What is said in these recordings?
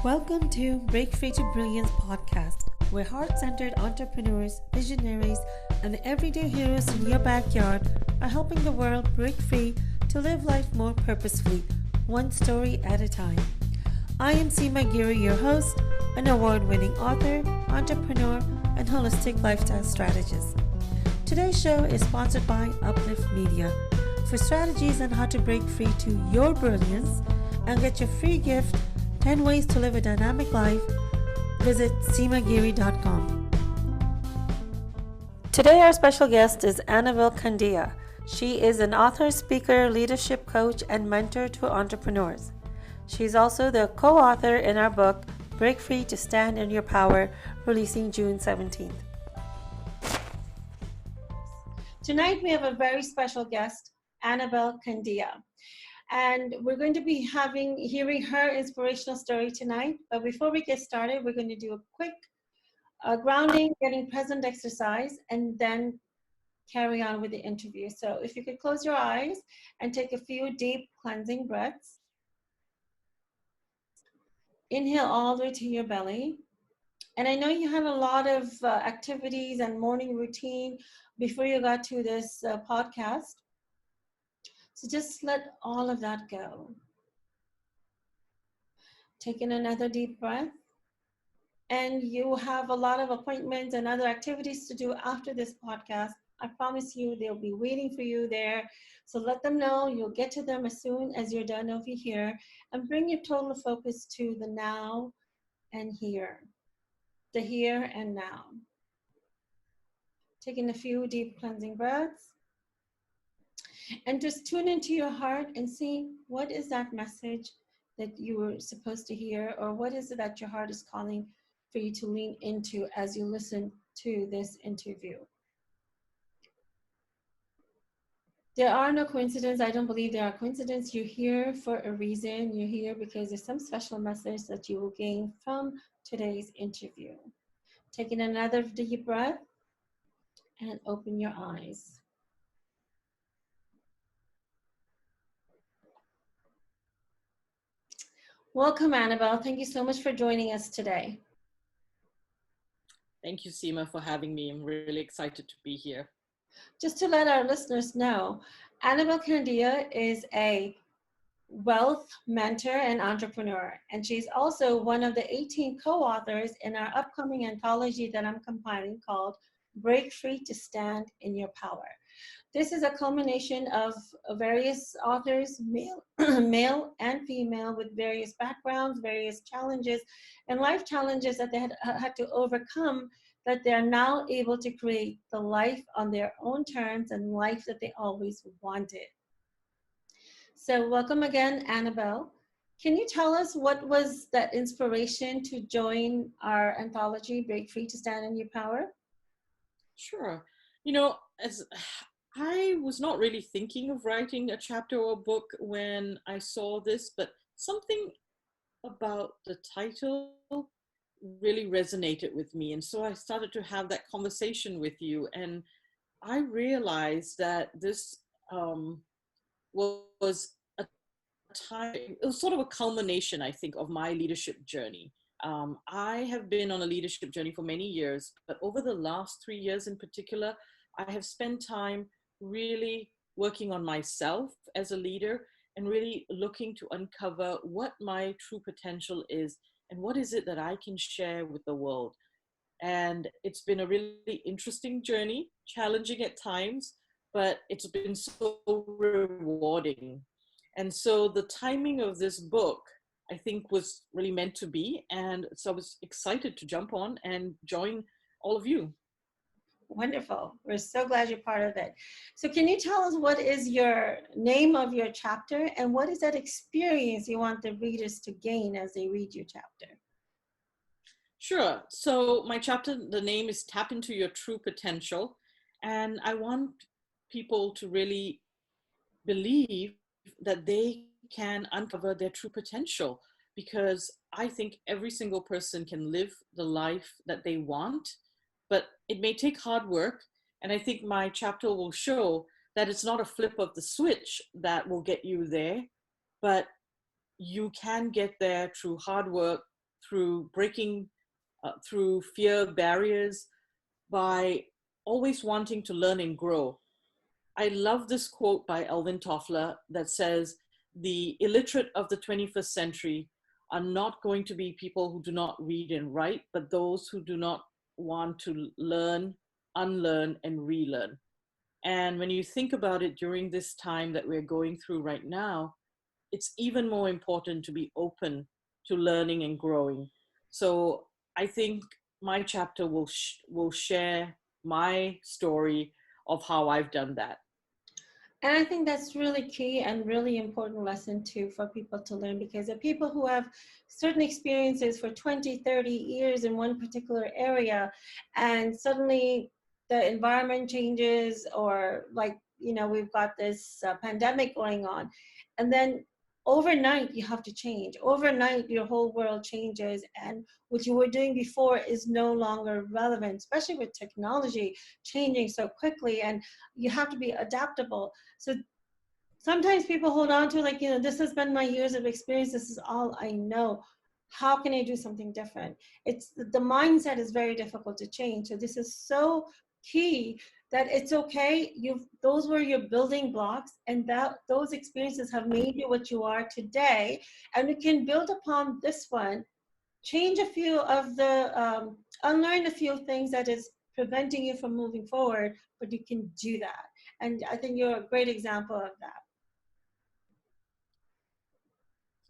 Welcome to Break Free to Brilliance podcast, where heart-centered entrepreneurs, visionaries, and the everyday heroes in your backyard are helping the world break free to live life more purposefully, one story at a time. I am Seema Giri, your host, an award-winning author, entrepreneur, and holistic lifestyle strategist. Today's show is sponsored by Uplift Media. For strategies on how to break free to your brilliance and get your free gift, 10 ways to live a dynamic life, visit seemagiri.com. Today our special guest is Annabel Kandiah. She is an author, speaker, leadership coach, and mentor to entrepreneurs. She's also the co-author in our book, Break Free to Stand in Your Power, releasing June 17th. Tonight we have a very special guest, Annabel Kandiah. And we're going to be hearing her inspirational story tonight. But before we get started, we're going to do a quick grounding, getting present exercise, and then carry on with the interview. So if you could close your eyes and take a few deep cleansing breaths. Inhale all the way to your belly. And I know you had a lot of activities and morning routine before you got to this podcast. So just let all of that go. Take in another deep breath. And you have a lot of appointments and other activities to do after this podcast. I promise you they'll be waiting for you there. So let them know you'll get to them as soon as you're done over here. And bring your total focus to the now and here. The here and now. Taking a few deep cleansing breaths. And just tune into your heart and see what is that message that you were supposed to hear, or what is it that your heart is calling for you to lean into as you listen to this interview. There are no coincidences. I don't believe there are coincidences. You're here for a reason. You're here because there's some special message that you will gain from today's interview. Taking another deep breath and open your eyes. Welcome, Annabel. Thank you so much for joining us today. Thank you, Seema, for having me. I'm really excited to be here. Just to let our listeners know, Annabel Kandiah is a wealth mentor and entrepreneur, and she's also one of the 18 co-authors in our upcoming anthology that I'm compiling called Break Free to Stand in Your Power. This is a culmination of various authors, male and female, with various backgrounds, various challenges, and life challenges that they had to overcome, that they're now able to create the life on their own terms and life that they always wanted. So welcome again, Annabel. Can you tell us what was that inspiration to join our anthology, Break Free to Stand in Your Power? Sure. As I was not really thinking of writing a chapter or a book when I saw this, but something about the title really resonated with me. And so I started to have that conversation with you. And I realized that this was a time, it was sort of a culmination, I think, of my leadership journey. I have been on a leadership journey for many years, but over the last 3 years in particular, I have spent time really working on myself as a leader and really looking to uncover what my true potential is and what is it that I can share with the world. And it's been a really interesting journey, challenging at times, but it's been so rewarding. And so the timing of this book, I think, was really meant to be. And so I was excited to jump on and join all of you. Wonderful. We're so glad you're part of it. So can you tell us what is your name of your chapter and what is that experience you want the readers to gain as they read your chapter? Sure. So my chapter, the name is Tap Into Your True Potential. And I want people to really believe that they can uncover their true potential, because I think every single person can live the life that they want, but it may take hard work. And I think my chapter will show that it's not a flip of the switch that will get you there, but you can get there through hard work, through breaking through fear barriers by always wanting to learn and grow. I love this quote by Alvin Toffler that says, the illiterate of the 21st century are not going to be people who do not read and write, but those who do not want to learn, unlearn, and relearn. And when you think about it during this time that we're going through right now, it's even more important to be open to learning and growing. So I think my chapter will share my story of how I've done that. And I think that's really key and really important lesson too for people to learn, because the people who have certain experiences for 20, 30 years in one particular area, and suddenly the environment changes, or like, you know, we've got this pandemic going on, and then overnight you have to change. Overnight your whole world changes, and what you were doing before is no longer relevant, especially with technology changing so quickly, and you have to be adaptable. So sometimes people hold on to, like, you know, this has been my years of experience, this is all I know, how can I do something different? It's the mindset is very difficult to change. So this is so key, that it's okay, you've those were your building blocks, and that those experiences have made you what you are today, and you can build upon this one, change a few of the unlearn a few things that is preventing you from moving forward, but you can do that. And I think you're a great example of that.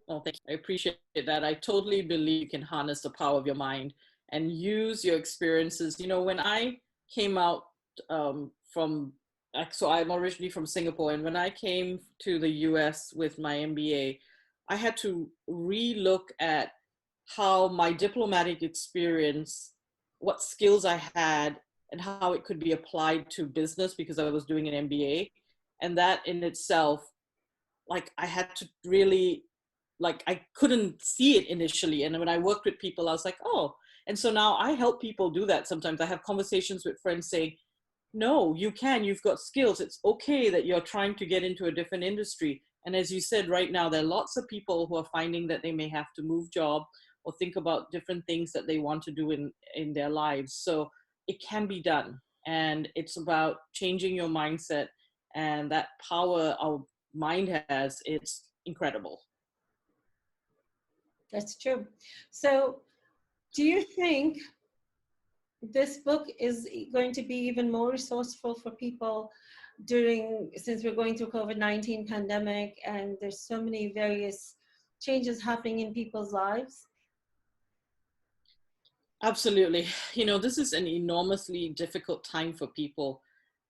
Oh, thank you. I appreciate that. I totally believe you can harness the power of your mind and use your experiences. You know, when I came out from, so I'm originally from Singapore, and when I came to the US with my MBA, I had to re-look at how my diplomatic experience, what skills I had, and how it could be applied to business because I was doing an MBA. And that in itself, like, I had to really, like, I couldn't see it initially. And when I worked with people, I was like, oh. And so now I help people do that. Sometimes I have conversations with friends saying, no, you can, you've got skills. It's okay that you're trying to get into a different industry. And as you said, right now, there are lots of people who are finding that they may have to move job or think about different things that they want to do in their lives. So it can be done. And it's about changing your mindset, and that power our mind has, it's incredible. That's true. So do you think this book is going to be even more resourceful for people during, since we're going through COVID-19 pandemic and there's so many various changes happening in people's lives? Absolutely. You know, this is an enormously difficult time for people.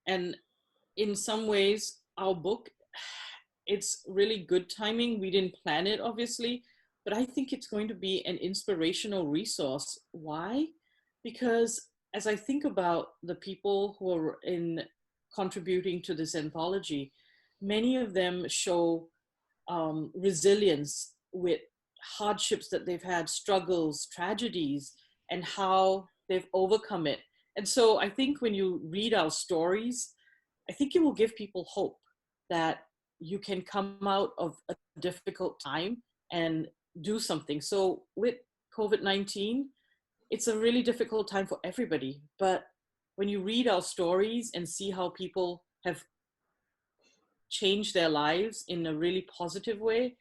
And in some ways, our book, it's really good timing. We didn't plan it, obviously, but I think it's going to be an inspirational resource. Why? Because as I think about the people who are in contributing to this anthology, many of them show resilience with hardships that they've had, struggles, tragedies, and how they've overcome it. And so I think when you read our stories, I think it will give people hope that you can come out of a difficult time and do something. So with COVID-19, it's a really difficult time for everybody. But when you read our stories and see how people have changed their lives in a really positive way,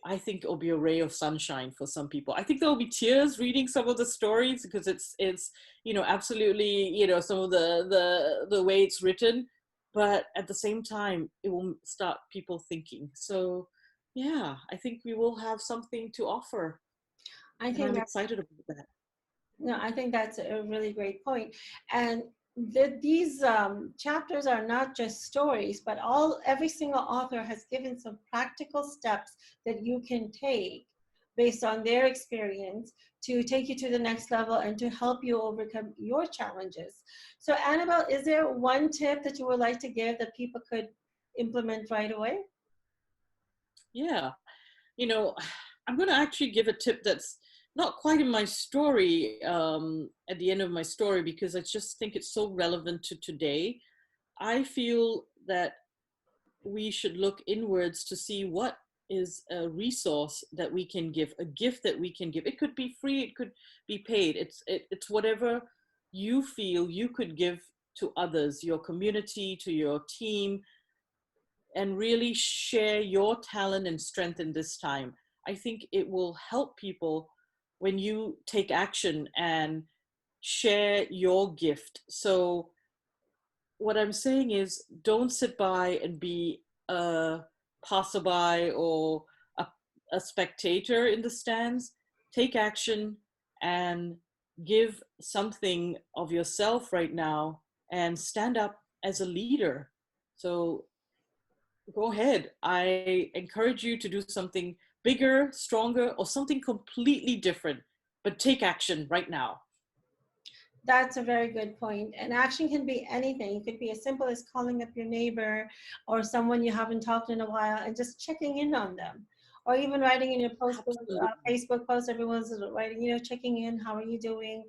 I think it'll be a ray of sunshine for some people. I think there'll be tears reading some of the stories because it's you know, absolutely, you know, some of the way it's written, but at the same time it will start people thinking. So yeah, I think we will have something to offer, I and think I'm that's, excited about that. no, I think that's a really great point. And these chapters are not just stories, but every single author has given some practical steps that you can take based on their experience to take you to the next level and to help you overcome your challenges. So Annabel, is there one tip that you would like to give that people could implement right away? Yeah, you know, I'm going to actually give a tip that's not quite in my story, at the end of my story, because I just think it's so relevant to today. I feel that we should look inwards to see what is a resource that we can give, a gift that we can give. It could be free, it could be paid. It's whatever you feel you could give to others, your community, to your team, and really share your talent and strength in this time. I think it will help people when you take action and share your gift. So what I'm saying is, don't sit by and be a passerby or a, a spectator in the stands. Take action and give something of yourself right now and stand up as a leader. So go ahead. I encourage you to do something bigger, stronger, or something completely different, but take action right now. That's a very good point. And action can be anything. It could be as simple as calling up your neighbor or someone you haven't talked in a while and just checking in on them. Or even writing in your Absolutely. Facebook post, everyone's writing, checking in, how are you doing?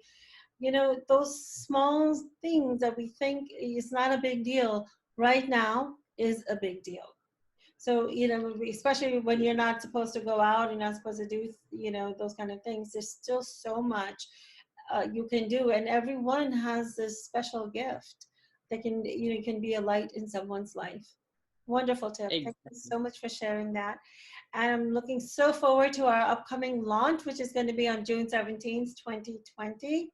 Those small things that we think is not a big deal right now is a big deal. So, especially when you're not supposed to go out, you're not supposed to do, those kind of things, there's still so much you can do. And everyone has this special gift that can be a light in someone's life. Wonderful tip. Thank you Exactly. so much for sharing that. And I'm looking so forward to our upcoming launch, which is going to be on June 17th, 2020.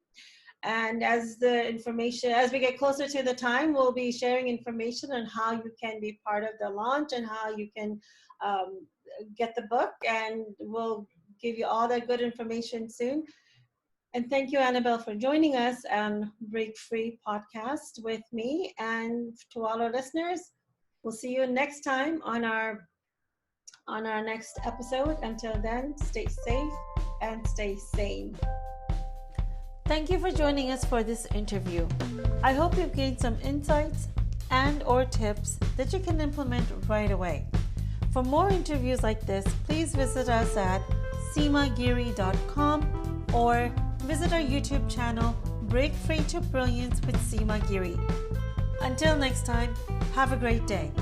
And as we get closer to the time, we'll be sharing information on how you can be part of the launch and how you can um, get the book. And we'll give you all that good information soon. And thank you, Annabel, for joining us on Break Free podcast with me. And to all our listeners, we'll see you next time on our next episode. Until then, stay safe and stay sane. Thank you for joining us for this interview. I hope you've gained some insights and or tips that you can implement right away. For more interviews like this, please visit us at seemagiri.com or visit our YouTube channel, Break Free to Brilliance with Seema Giri. Until next time, have a great day.